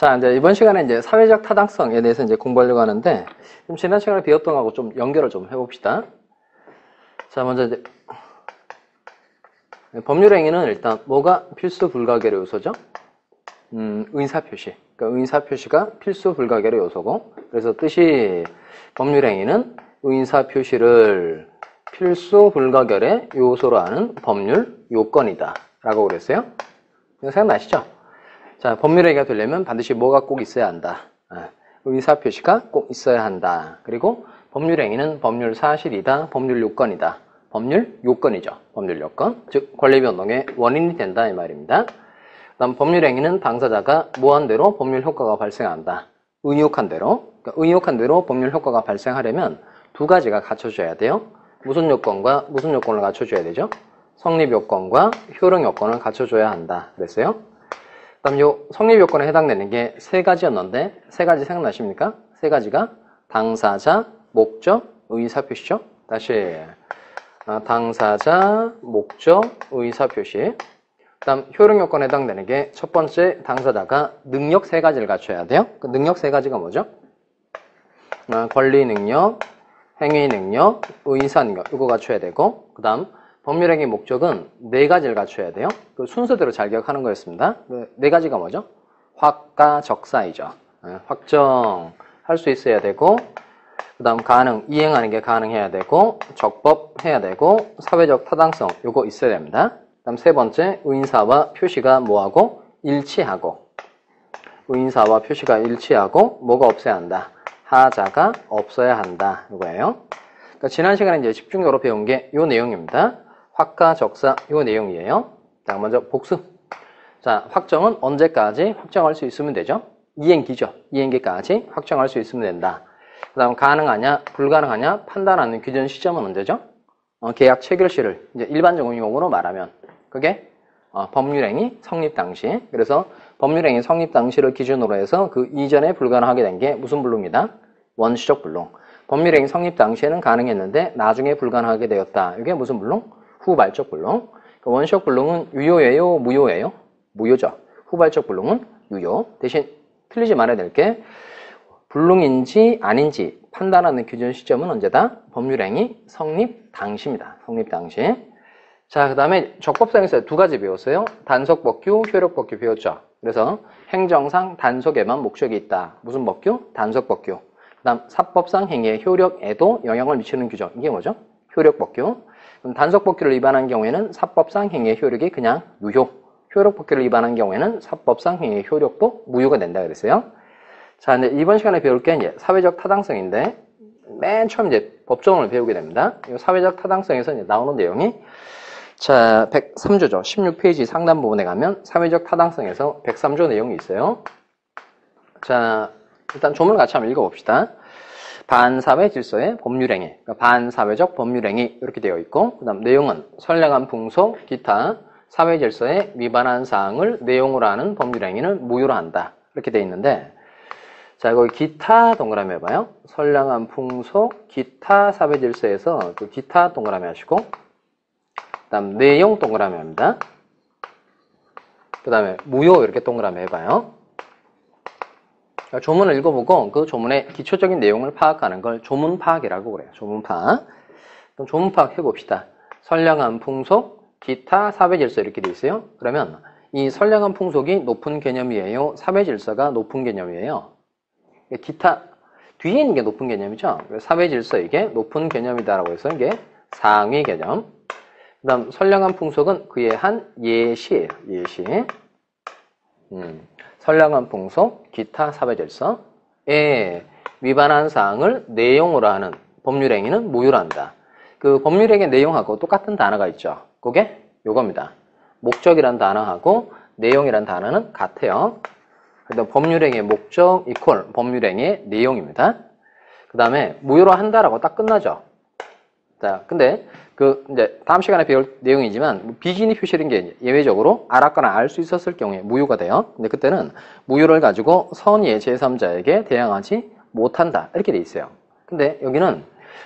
자, 이제 이번 시간에 이제 사회적 타당성에 대해서 이제 공부하려고 하는데, 좀 지난 시간에 배웠던 거하고 좀 연결을 좀 해봅시다. 자, 먼저 이제, 법률행위는 일단 뭐가 필수 불가결의 요소죠? 의사표시. 그러니까 의사표시가 필수 불가결의 요소고, 그래서 뜻이 법률행위는 의사표시를 필수 불가결의 요소로 하는 법률 요건이다. 라고 그랬어요. 이거 생각나시죠? 자, 법률행위가 되려면 반드시 뭐가 꼭 있어야 한다. 의사표시가 꼭 있어야 한다. 그리고 법률행위는 법률 사실이다. 법률 요건이다. 법률 요건이죠. 법률 요건. 즉, 권리변동의 원인이 된다. 이 말입니다. 다음 법률행위는 당사자가 뭐한 대로 법률 효과가 발생한다. 의혹한 대로. 그러니까 의혹한 대로 법률 효과가 발생하려면 두 가지가 갖춰져야 돼요. 무슨 요건과 무슨 요건을 갖춰줘야 되죠? 성립 요건과 효력 요건을 갖춰줘야 한다. 그랬어요. 그다음 요 성립 요건에 해당되는 게 세 가지였는데 세 가지 생각나십니까? 세 가지가 당사자, 목적, 의사표시죠. 다시 당사자, 목적, 의사표시. 그다음 효력 요건에 해당되는 게 첫 번째 당사자가 능력 세 가지를 갖춰야 돼요. 그 능력 세 가지가 뭐죠? 권리 능력, 행위 능력, 의사 능력 이거 갖춰야 되고 그다음 법률행위 목적은 네 가지를 갖춰야 돼요. 그 순서대로 잘 기억하는 거였습니다. 네 가지가 뭐죠? 확가, 적사이죠. 확정할 수 있어야 되고 그 다음 가능, 이행하는 게 가능해야 되고 적법해야 되고 사회적 타당성 요거 있어야 됩니다. 그 다음 세 번째 의인사와 표시가 뭐하고? 일치하고 의인사와 표시가 일치하고 뭐가 없어야 한다? 하자가 없어야 한다. 이거예요. 그러니까 지난 시간에 이제 집중적으로 배운 게 요 내용입니다. 확가, 적사 요 내용이에요. 자, 먼저 복수. 자, 확정은 언제까지 확정할 수 있으면 되죠? 이행기죠. 이행기까지 확정할 수 있으면 된다. 그 다음 가능하냐, 불가능하냐 판단하는 기준 시점은 언제죠? 계약 체결시를 이제 일반적인 용어로 말하면 그게 법률행위 성립 당시. 그래서 법률행위 성립 당시를 기준으로 해서 그 이전에 불가능하게 된 게 무슨 불능이다? 원시적 불능. 법률행위 성립 당시에는 가능했는데 나중에 불가능하게 되었다. 이게 무슨 불능? 후발적 불능. 원시적 불능은 유효예요? 무효예요? 무효죠. 후발적 불능은 유효. 대신 틀리지 말아야 될 게 불능인지 아닌지 판단하는 기준 시점은 언제다? 법률행위 성립 당시입니다. 성립 당시. 자, 그 다음에 적법상에서 두 가지 배웠어요. 단속법규, 효력법규 배웠죠. 그래서 행정상 단속에만 목적이 있다. 무슨 법규? 단속법규. 그 다음 사법상 행위의 효력에도 영향을 미치는 규정. 이게 뭐죠? 효력법규. 그럼 단속법규를 위반한 경우에는 사법상 행위의 효력이 그냥 유효. 효력법규를 위반한 경우에는 사법상 행위의 효력도 무효가 된다 그랬어요. 자, 이제 이번 시간에 배울 게 이제 사회적 타당성인데 맨 처음 이제 법조문을 배우게 됩니다. 이 사회적 타당성에서 이제 나오는 내용이 자, 103조죠. 16페이지 상단 부분에 가면 사회적 타당성에서 103조 내용이 있어요. 자, 일단 조문을 같이 한번 읽어봅시다. 반사회 질서의 법률행위, 그러니까 반사회적 법률행위 이렇게 되어 있고 그 다음 내용은 선량한 풍속, 기타 사회 질서에 위반한 사항을 내용으로 하는 법률행위는 무효로 한다. 이렇게 되어 있는데 자, 거기 기타 동그라미 해봐요. 선량한 풍속, 기타 사회 질서에서 그 기타 동그라미 하시고 그 다음 내용 동그라미 합니다. 그 다음에 무효 이렇게 동그라미 해봐요. 조문을 읽어보고 그 조문의 기초적인 내용을 파악하는 걸 조문 파악이라고 그래요. 조문 파악. 그럼 조문 파악 해봅시다. 선량한 풍속, 기타 사회 질서 이렇게 돼 있어요. 그러면 이 선량한 풍속이 높은 개념이에요? 사회 질서가 높은 개념이에요? 기타 뒤에 있는 게 높은 개념이죠. 사회 질서 이게 높은 개념이다라고 해서 이게 상위 개념. 그 다음 선량한 풍속은 그의 한 예시예요. 예시. 선량한 풍속, 기타 사회 질서에 위반한 사항을 내용으로 하는 법률행위는 무효로 한다. 그 법률행위 내용하고 똑같은 단어가 있죠. 그게 요겁니다. 목적이란 단어하고 내용이란 단어는 같아요. 그다음 법률행위의 목적 이퀄 법률행위의 내용입니다. 그 다음에 무효로 한다라고 딱 끝나죠. 자, 근데 그 이제 다음 시간에 배울 내용이지만 비기니 표시라는 게 예외적으로 알았거나 알 수 있었을 경우에 무효가 돼요. 근데 그때는 무효를 가지고 선의의 제3자에게 대항하지 못한다 이렇게 돼 있어요. 근데 여기는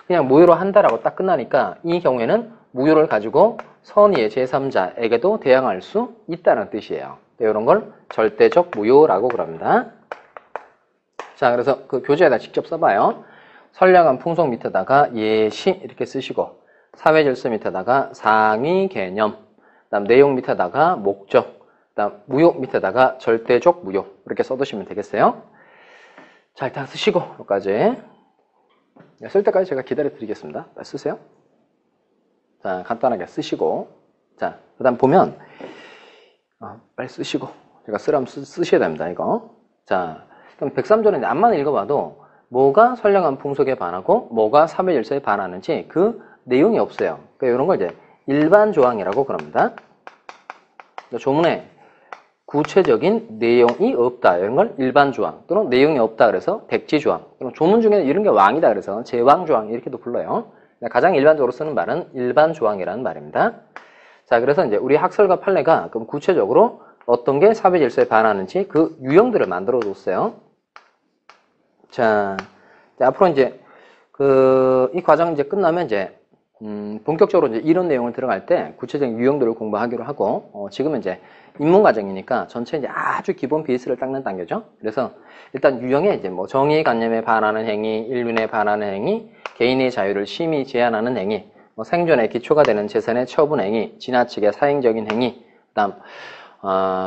그냥 무효로 한다라고 딱 끝나니까 이 경우에는 무효를 가지고 선의의 제3자에게도 대항할 수 있다는 뜻이에요. 이런 걸 절대적 무효라고 그럽니다. 자, 그래서 그 교재에다 직접 써봐요. 선량한 풍속 밑에다가 예시 이렇게 쓰시고, 사회질서 밑에다가 상위 개념, 그다음 내용 밑에다가 목적, 그다음 무효 밑에다가 절대적 무효 이렇게 써두시면 되겠어요. 자, 일단 쓰시고 여기까지. 쓸 때까지 제가 기다려 드리겠습니다. 쓰세요. 자, 간단하게 쓰시고, 자, 그다음 보면 빨리 쓰시고, 제가 쓰라면 쓰셔야 됩니다. 이거. 자, 그럼 103조는 앞만 읽어봐도 뭐가 선량한 풍속에 반하고 뭐가 사회질서에 반하는지 그 내용이 없어요. 그러니까 이런 걸 이제 일반 조항이라고 그럽니다. 조문에 구체적인 내용이 없다 이런 걸 일반 조항 또는 내용이 없다 그래서 백지 조항, 그럼 조문 중에 이런 게 왕이다 그래서 제왕 조항 이렇게도 불러요. 가장 일반적으로 쓰는 말은 일반 조항이라는 말입니다. 자, 그래서 이제 우리 학설과 판례가 그럼 구체적으로 어떤 게 사회질서에 반하는지 그 유형들을 만들어 줬어요. 자, 앞으로 이제 이 과정 이제 끝나면 이제 본격적으로 이제 이런 내용을 들어갈 때 구체적인 유형들을 공부하기로 하고, 지금은 이제 입문 과정이니까 전체 이제 아주 기본 베이스를 닦는 단계죠. 그래서 일단 유형에 이제 뭐 정의관념에 반하는 행위, 인륜에 반하는 행위, 개인의 자유를 심히 제한하는 행위, 뭐 생존의 기초가 되는 재산의 처분 행위, 지나치게 사행적인 행위, 그다음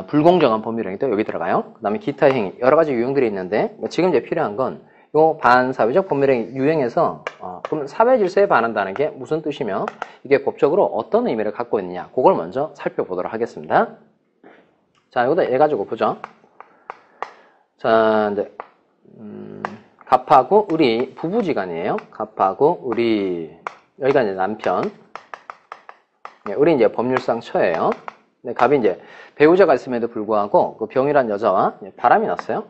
불공정한 법률 행위도 여기 들어가요. 그다음에 기타 행위, 여러 가지 유형들이 있는데 지금 이제 필요한 건 요 반사회적 법률행위 유형에서 그럼 사회질서에 반한다는 게 무슨 뜻이며 이게 법적으로 어떤 의미를 갖고 있느냐 그걸 먼저 살펴보도록 하겠습니다. 자, 이거다 얘 가지고 보죠. 자, 이제 갑하고 을이 부부지간이에요. 갑하고 을이 여기가 이제 남편, 을이 이제 법률상 처예요. 근데 갑이 이제 배우자가 있음에도 불구하고 그 병이란 여자와 바람이 났어요.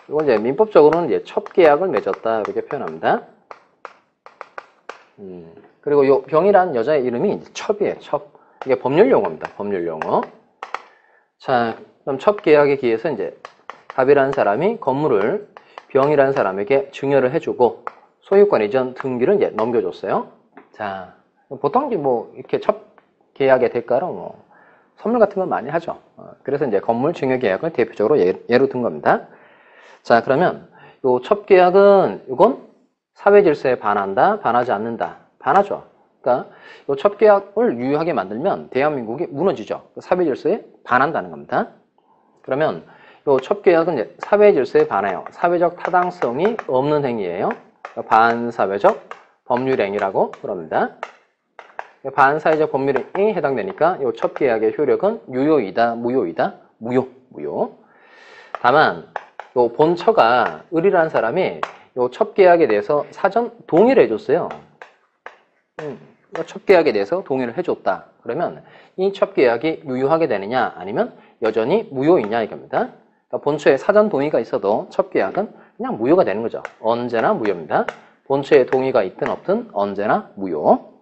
이건 이제 민법적으로는 이제 첩계약을 맺었다 이렇게 표현합니다. 그리고 요 병이란 여자의 이름이 이제 첩이에요. 첩. 이게 법률 용어입니다. 법률 용어. 자, 그럼 첩계약에 기해서 이제 갑이라는 사람이 건물을 병이라는 사람에게 증여를 해주고 소유권 이전 등기를 이제 넘겨줬어요. 자, 보통 이제 뭐 이렇게 첩계약의 대가로 뭐 선물 같은 걸 많이 하죠. 그래서 이제 건물 증여 계약을 대표적으로 예로 든 겁니다. 자, 그러면 요 첩계약은 이건 사회질서에 반한다, 반하지 않는다, 반하죠. 그러니까 요 첩계약을 유효하게 만들면 대한민국이 무너지죠. 사회질서에 반한다는 겁니다. 그러면 요 첩계약은 이제 사회질서에 반해요. 사회적 타당성이 없는 행위예요. 반사회적 법률행위라고 그럽니다. 반사회적 법률행위에 해당되니까 요 첩계약의 효력은 유효이다, 무효이다, 무효. 다만 요 본처가 을이라는 사람이 요 첩계약에 대해서 사전 동의를 해줬어요. 첩계약에 대해서 동의를 해줬다. 그러면 이 첩계약이 유효하게 되느냐 아니면 여전히 무효이냐 이겁니다. 그러니까 본처의 사전 동의가 있어도 첩계약은 그냥 무효가 되는 거죠. 언제나 무효입니다. 본처의 동의가 있든 없든 언제나 무효.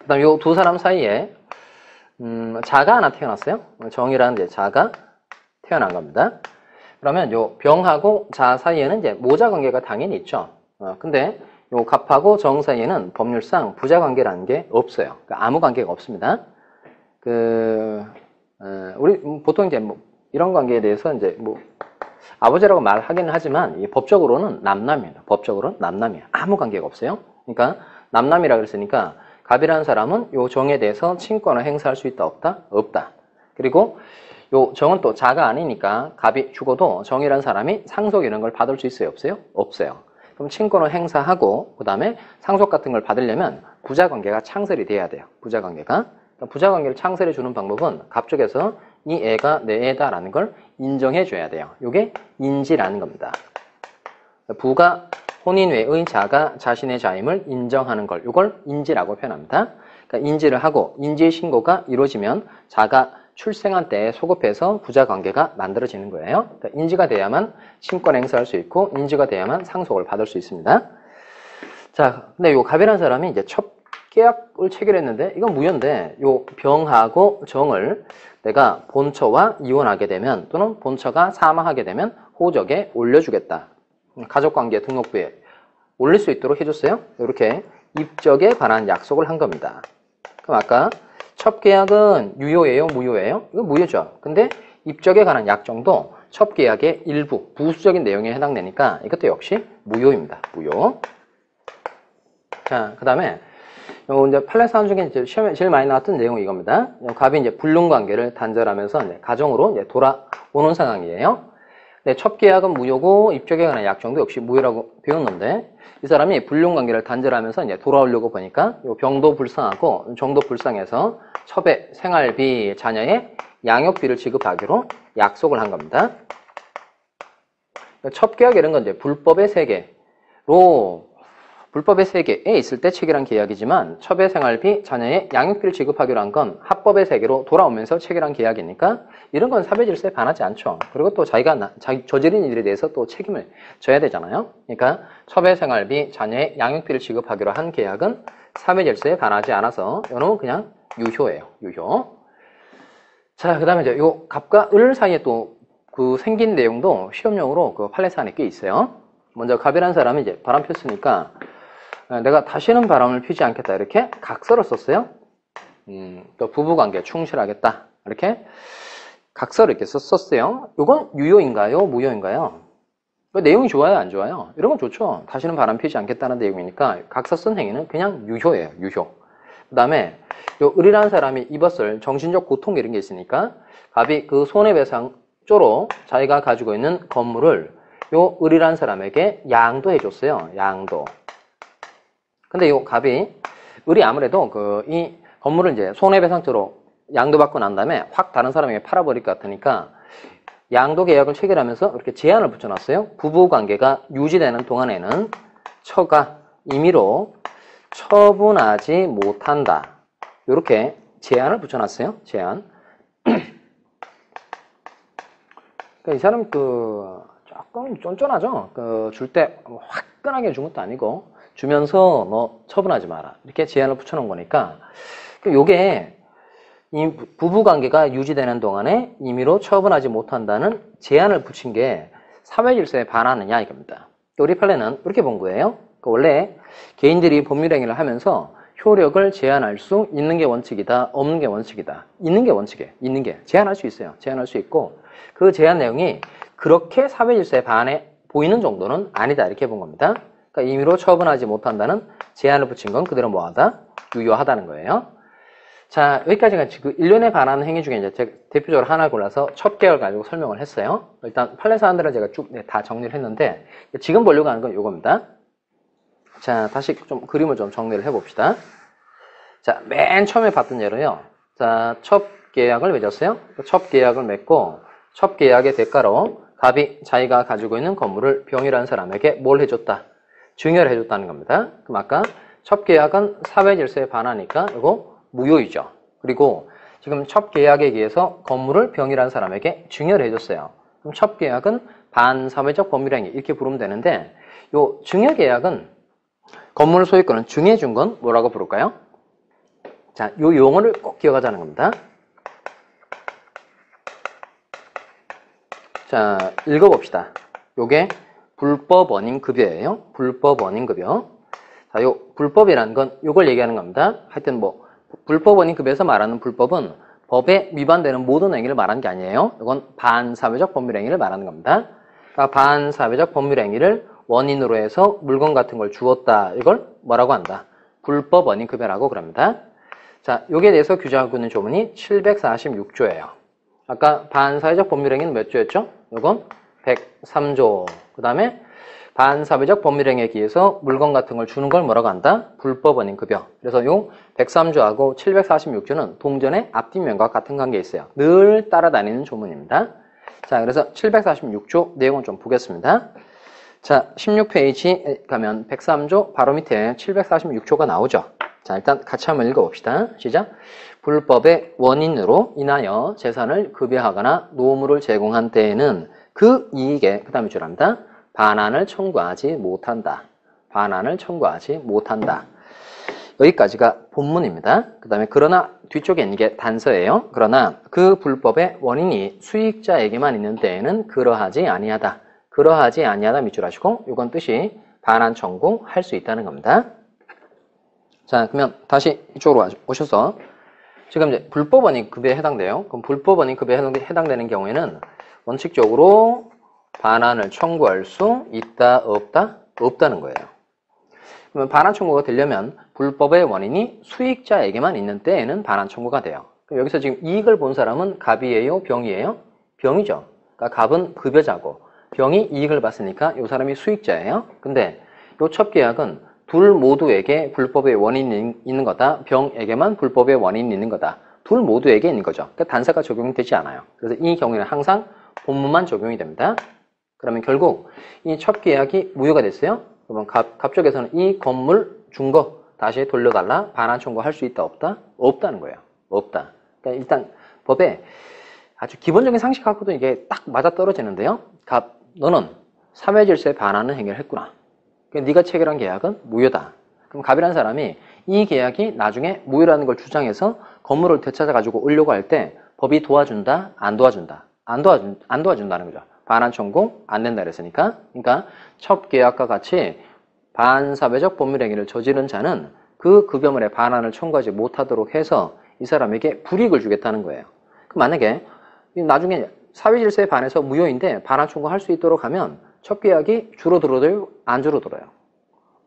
그 다음 요 두 사람 사이에 자가 하나 태어났어요. 정이라는 이제 자가 태어난 겁니다. 그러면 요 병하고 자 사이에는 이제 모자 관계가 당연히 있죠. 근데 요 갑하고 정 사이에는 법률상 부자 관계라는 게 없어요. 그러니까 아무 관계가 없습니다. 우리 보통 이제 뭐 이런 관계에 대해서 이제 뭐 아버지라고 말하기는 하지만 법적으로는 남남이에요. 법적으로는 남남이에요. 아무 관계가 없어요. 그러니까 남남이라 그랬으니까 갑이라는 사람은 요 정에 대해서 친권을 행사할 수 있다, 없다? 없다. 그리고 요 정은 또 자가 아니니까 갑이 죽어도 정이라는 사람이 상속 이런 걸 받을 수 있어요, 없어요? 없어요. 그럼 친권을 행사하고 그 다음에 상속 같은 걸 받으려면 부자관계가 창설이 돼야 돼요. 부자관계가. 그러니까 부자관계를 창설해 주는 방법은 갑 쪽에서 이 애가 내 애다라는 걸 인정해 줘야 돼요. 이게 인지라는 겁니다. 부가 혼인 외의 자가 자신의 자임을 인정하는 걸, 이걸 인지라고 표현합니다. 그러니까 인지를 하고 인지 신고가 이루어지면 자가 출생한 때에 소급해서 부자관계가 만들어지는 거예요. 그러니까 인지가 돼야만 친권 행사할 수 있고 인지가 돼야만 상속을 받을 수 있습니다. 자, 근데 요 갑이라는 사람이 이제 첩계약을 체결했는데 이건 무효인데 요 병하고 정을 내가 본처와 이혼하게 되면 또는 본처가 사망하게 되면 호적에 올려주겠다. 가족관계 등록부에 올릴 수 있도록 해줬어요. 이렇게 입적에 관한 약속을 한 겁니다. 그럼 아까 첩계약은 유효예요? 무효예요? 이거 무효죠. 근데 입적에 관한 약정도 첩계약의 일부, 부수적인 내용에 해당되니까 이것도 역시 무효입니다. 무효. 자, 그 다음에 이제 판례 사안 중에 이제 시험에 제일 많이 나왔던 내용이 이겁니다. 갑이 이제 불륜관계를 단절하면서 이제 가정으로 이제 돌아오는 상황이에요. 네, 첩계약은 무효고 입적계약이나 약정도 역시 무효라고 배웠는데 이 사람이 불륜관계를 단절하면서 이제 돌아오려고 보니까 요 병도 불쌍하고 정도 불쌍해서 첩의 생활비, 자녀의 양육비를 지급하기로 약속을 한 겁니다. 첩계약 이런 건 이제 불법의 세계로 불법의 세계에 있을 때 체결한 계약이지만 첩의 생활비, 자녀의 양육비를 지급하기로 한 건 합법의 세계로 돌아오면서 체결한 계약이니까 이런 건 사회질서에 반하지 않죠. 그리고 또 자기가 저지른 일에 대해서 또 책임을 져야 되잖아요. 그러니까 첩의 생활비, 자녀의 양육비를 지급하기로 한 계약은 사회질서에 반하지 않아서 이놈은 그냥 유효예요. 유효. 자, 그 다음에 이제 요 갑과 을 사이에 또 그 생긴 내용도 시험용으로 그 판례 사안에 꽤 있어요. 먼저 갑이라는 사람이 이제 바람 폈으니까 내가 다시는 바람을 피지 않겠다 이렇게 각서를 썼어요. 또 부부관계 충실하겠다 이렇게 각서를 이렇게 썼어요. 이건 유효인가요? 무효인가요? 내용이 좋아요? 안 좋아요? 이런 건 좋죠. 다시는 바람 피지 않겠다는 내용이니까 각서 쓴 행위는 그냥 유효예요. 유효. 그 다음에 요 을이라는 사람이 입었을 정신적 고통 이런 게 있으니까 갑이 그 손해배상조로 자기가 가지고 있는 건물을 요 을이라는 사람에게 양도해 줬어요. 양도. 근데 요 갑이 을이 아무래도 이 건물을 이제 손해배상조로 양도받고 난 다음에 확 다른 사람에게 팔아버릴 것 같으니까 양도 계약을 체결하면서 이렇게 제한을 붙여놨어요. 부부관계가 유지되는 동안에는 처가 임의로 처분하지 못한다. 이렇게 제한을 붙여놨어요. 제한. 그러니까 이 사람 조금 쫀쫀하죠. 줄 때 화끈하게 준 것도 아니고 주면서 너 처분하지 마라. 이렇게 제한을 붙여놓은 거니까 요게 이 부부관계가 유지되는 동안에 임의로 처분하지 못한다는 제한을 붙인 게 사회질서에 반하느냐 이겁니다. 우리 판례는 이렇게 본 거예요. 원래 개인들이 법률행위를 하면서 효력을 제한할 수 있는 게 원칙이다, 없는 게 원칙이다. 있는 게 원칙이에요. 있는 게 제한할 수 있어요. 제한할 수 있고 그 제한 내용이 그렇게 사회질서에 반해 보이는 정도는 아니다 이렇게 본 겁니다. 그러니까 임의로 처분하지 못한다는 제한을 붙인 건 그대로 뭐하다? 유효하다는 거예요. 자, 여기까지가 그 일련에 반하는 행위 중에 이제 제가 대표적으로 하나 골라서 첩계약을 가지고 설명을 했어요. 일단 판례 사안들은 제가 쭉 다 정리를 했는데 지금 보려고 하는 건 이겁니다. 자, 다시 좀 그림을 좀 정리를 해봅시다. 자, 맨 처음에 봤던 예로요. 자, 첩계약을 맺었어요. 첩계약을 맺고 첩계약의 대가로 갑이 자기가 가지고 있는 건물을 병이라는 사람에게 뭘 해줬다? 증여를 해줬다는 겁니다. 그럼 아까 첩계약은 사회질서에 반하니까 이거 무효이죠. 그리고 지금 첩계약에 의해서 건물을 병이라는 사람에게 증여를 해줬어요. 그럼 첩계약은 반사회적 법률행위 이렇게 부르면 되는데 요 증여계약은 건물 소유권을 증여해준 건 뭐라고 부를까요? 자, 요 용어를 꼭 기억하자는 겁니다. 자, 읽어봅시다. 요게 불법 원인급여예요. 불법 원인급여. 자, 요 불법이라는 건 요걸 얘기하는 겁니다. 하여튼 불법 원인급여에서 말하는 불법은 법에 위반되는 모든 행위를 말하는 게 아니에요. 이건 반사회적 법률행위를 말하는 겁니다. 그러니까 반사회적 법률행위를 원인으로 해서 물건 같은 걸 주었다. 이걸 뭐라고 한다? 불법 원인급여라고 그럽니다. 자, 요게 대해서 규정하고 있는 조문이 746조예요. 아까 반사회적 법률행위는 몇 조였죠? 이건 103조. 그 다음에 반사회적 법률행위에 의해서 물건 같은 걸 주는 걸 뭐라고 한다? 불법 원인급여. 그래서 요 103조하고 746조는 동전의 앞뒷면과 같은 관계에 있어요. 늘 따라다니는 조문입니다. 자, 그래서 746조 내용을 좀 보겠습니다. 자, 16페이지 가면 103조 바로 밑에 746조가 나오죠. 자, 일단 같이 한번 읽어봅시다. 시작. 불법의 원인으로 인하여 재산을 급여하거나 노무를 제공한 때에는 그 이익에, 그 다음에 줄합니다. 반환을 청구하지 못한다. 반환을 청구하지 못한다. 여기까지가 본문입니다. 그 다음에 그러나 뒤쪽에 있는 게 단서예요. 그러나 그 불법의 원인이 수익자에게만 있는 때에는 그러하지 아니하다. 그러하지 아니하다 밑줄 하시고 이건 뜻이 반환 청구할 수 있다는 겁니다. 자, 그러면 다시 이쪽으로 오셔서 지금 이제 불법 원인급여에 해당돼요. 그럼 불법 원인급여에 해당되는 경우에는 원칙적으로 반환을 청구할 수 있다, 없다? 없다는 거예요. 그러면 반환 청구가 되려면 불법의 원인이 수익자에게만 있는 때에는 반환 청구가 돼요. 그럼 여기서 지금 이익을 본 사람은 갑이에요, 병이에요? 병이죠. 그러니까 갑은 급여자고 병이 이익을 봤으니까 이 사람이 수익자예요. 근데 이 첩계약은 둘 모두에게 불법의 원인이 있는 거다. 병에게만 불법의 원인이 있는 거다. 둘 모두에게 있는 거죠. 그러니까 단사가 적용되지 않아요. 그래서 이 경우에는 항상 본문만 적용이 됩니다. 그러면 결국 이 첩계약이 무효가 됐어요. 그러면 갑 쪽에서는 이 건물 준 거 다시 돌려달라. 반환 청구할 수 있다, 없다? 없다는 거예요. 없다. 그러니까 일단 법에 아주 기본적인 상식하고도 이게 딱 맞아떨어지는데요. 갑, 너는 사회질서의 반환은 행위했구나. 그러니까 네가 체결한 계약은 무효다. 그럼 갑이라는 사람이 이 계약이 나중에 무효라는 걸 주장해서 건물을 되찾아가지고 오려고 할 때 법이 도와준다? 안 도와준다? 안 도와준다는 거죠. 반환 청구 안 된다 그랬으니까. 그러니까 첩계약과 같이 반사회적 법률행위를 저지른 자는 그 급여물의 반환을 청구하지 못하도록 해서 이 사람에게 불이익을 주겠다는 거예요. 그럼 만약에 나중에 사회질서에 반해서 무효인데 반환 청구할 수 있도록 하면 첩계약이 줄어들어요? 안 줄어들어요?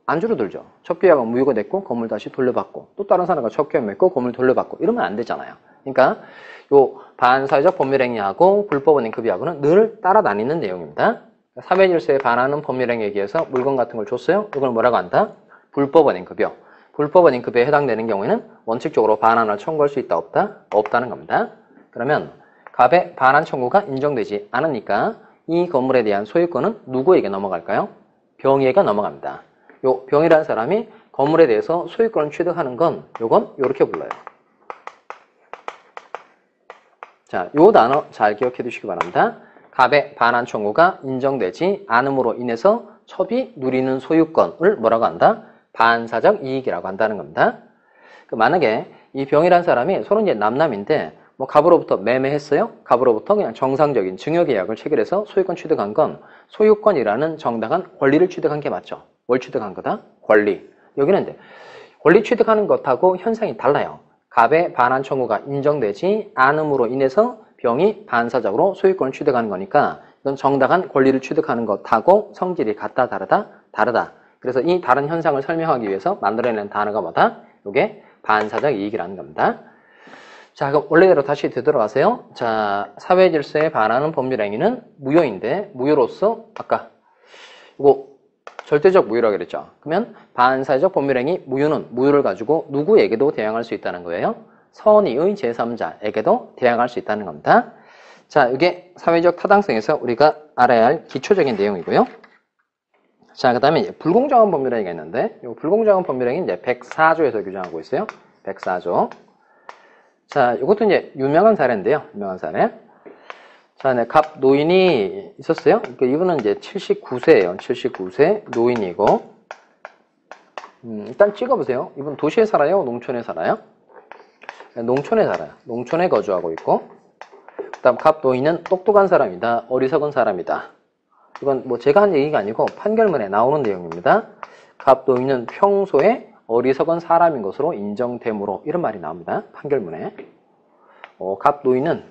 안 줄어들죠. 첩계약은 무효가 됐고 건물 다시 돌려받고 또 다른 사람과 첩계약 맺고 건물 돌려받고 이러면 안 되잖아요. 그러니까 요 반사회적 법률행위하고 불법원인 급여하고는 늘 따라다니는 내용입니다. 사회질서에 반하는 법률행위에 의해서 물건 같은 걸 줬어요. 이걸 뭐라고 한다? 불법원인 급여. 불법원인 급여에 해당되는 경우에는 원칙적으로 반환을 청구할 수 있다, 없다? 없다는 겁니다. 그러면 갑의 반환 청구가 인정되지 않으니까 이 건물에 대한 소유권은 누구에게 넘어갈까요? 병에게 넘어갑니다. 요 병이라는 사람이 건물에 대해서 소유권을 취득하는 건 요건 요렇게 불러요. 자, 요 단어 잘 기억해 두시기 바랍니다. 갑의 반환 청구가 인정되지 않음으로 인해서 첩이 누리는 소유권을 뭐라고 한다? 반사적 이익이라고 한다는 겁니다. 만약에 이 병이라는 사람이 서로 이제 남남인데 뭐 갑으로부터 매매했어요? 갑으로부터 그냥 정상적인 증여계약을 체결해서 소유권 취득한 건 소유권이라는 정당한 권리를 취득한 게 맞죠. 뭘 취득한 거다? 권리. 여기는 이제 권리 취득하는 것하고 현상이 달라요. 갑의 반환 청구가 인정되지 않음으로 인해서 병이 반사적으로 소유권을 취득하는 거니까 이건 정당한 권리를 취득하는 것하고 성질이 같다, 다르다? 다르다. 그래서 이 다른 현상을 설명하기 위해서 만들어낸 단어가 뭐다? 이게 반사적 이익이라는 겁니다. 자, 그럼 원래대로 다시 되돌아가세요. 자, 사회질서에 반하는 법률행위는 무효인데 무효로서 아까 이거 절대적 무효라고 그랬죠. 그러면 반사회적 법률행위 무효는 무효를 가지고 누구에게도 대항할 수 있다는 거예요. 선의의 제3자에게도 대항할 수 있다는 겁니다. 자, 이게 사회적 타당성에서 우리가 알아야 할 기초적인 내용이고요. 자, 그 다음에 불공정한 법률행위가 있는데 이 불공정한 법률행위 이제 104조에서 규정하고 있어요. 104조. 자, 이것도 이제 유명한 사례인데요. 유명한 사례. 자, 네, 갑 노인이 있었어요. 그러니까 이분은 이제 79세예요. 79세 노인이고. 일단 찍어보세요. 이분 도시에 살아요? 농촌에 살아요? 농촌에 살아요. 농촌에 거주하고 있고. 그 다음 갑 노인은 똑똑한 사람이다. 어리석은 사람이다. 이건 뭐 제가 한 얘기가 아니고 판결문에 나오는 내용입니다. 갑 노인은 평소에 어리석은 사람인 것으로 인정되므로 이런 말이 나옵니다. 판결문에. 갑 노인은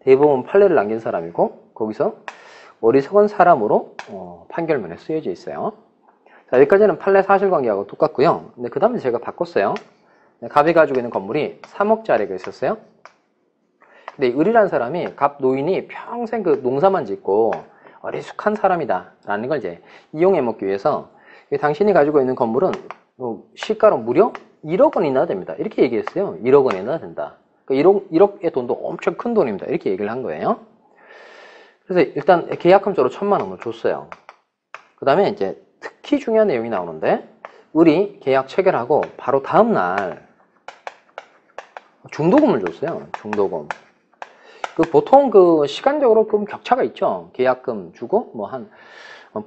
대부분 판례를 남긴 사람이고 거기서 어리석은 사람으로 판결문에 쓰여져 있어요. 자, 여기까지는 판례 사실관계하고 똑같고요. 근데 그 다음에 제가 바꿨어요. 갑이 가지고 있는 건물이 3억짜리가 있었어요. 근데 을이라는 사람이 갑 노인이 평생 그 농사만 짓고 어리숙한 사람이다 라는 걸 이제 이용해 먹기 위해서 당신이 가지고 있는 건물은 시가로 무려 1억 원이나 됩니다. 이렇게 얘기했어요. 1억 원이나 된다. 그러니까 1억의 돈도 엄청 큰 돈입니다. 이렇게 얘기를 한 거예요. 그래서 일단 계약금조로 1,000만 원을 줬어요. 그 다음에 이제 특히 중요한 내용이 나오는데 을이 계약 체결하고 바로 다음날 중도금을 줬어요. 중도금. 보통 그 시간적으로 좀 격차가 있죠. 계약금 주고 뭐 한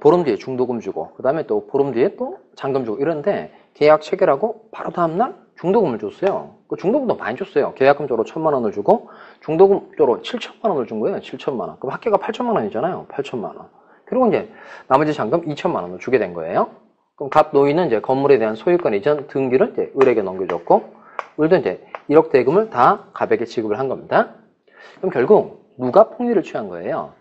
보름 뒤에 중도금 주고 그 다음에 또 보름 뒤에 또 잔금 주고 이런데 계약 체결하고 바로 다음날 중도금을 줬어요. 그 중도금도 많이 줬어요. 계약금조로 1,000만 원을 주고 중도금조로 7천만 원을 준 거예요. 7천만 원. 그럼 합계가 8천만 원이잖아요. 8천만 원. 그리고 이제 나머지 잔금 2천만 원을 주게 된 거예요. 그럼 갑 노인은 이제 건물에 대한 소유권 이전 등기를 이제 을에게 넘겨줬고 을도 이제 1억 대금을 다 갑에게 지급을 한 겁니다. 그럼 결국 누가 폭리를 취한 거예요?